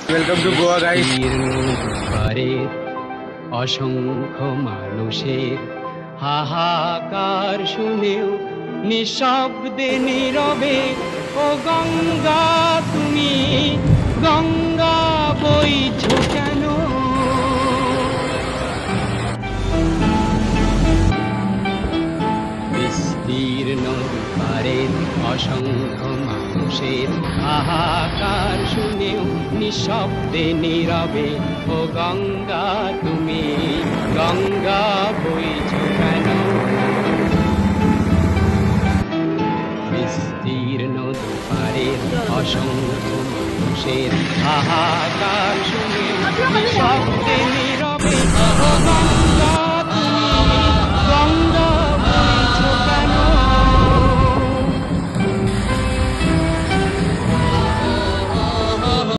Welcome to Goa guys. পারের অসংখ্য মানুষের হাহাকার শুনেও নিঃশব্দে নীরবে ও গঙ্গা তুমি গঙ্গা বইছো কেন? বিস্তীর্ণ পারের অসংখ্য মানুষের হাহাকার শুনেও নিঃশব্দে নীরবে ও গঙ্গা তুমি গঙ্গা বইছো কেন? বিস্তীর্ণ দুপারের অসংখ্য মানুষের হাহাকার শুনে নিঃশব্দে নীরবে ও গঙ্গা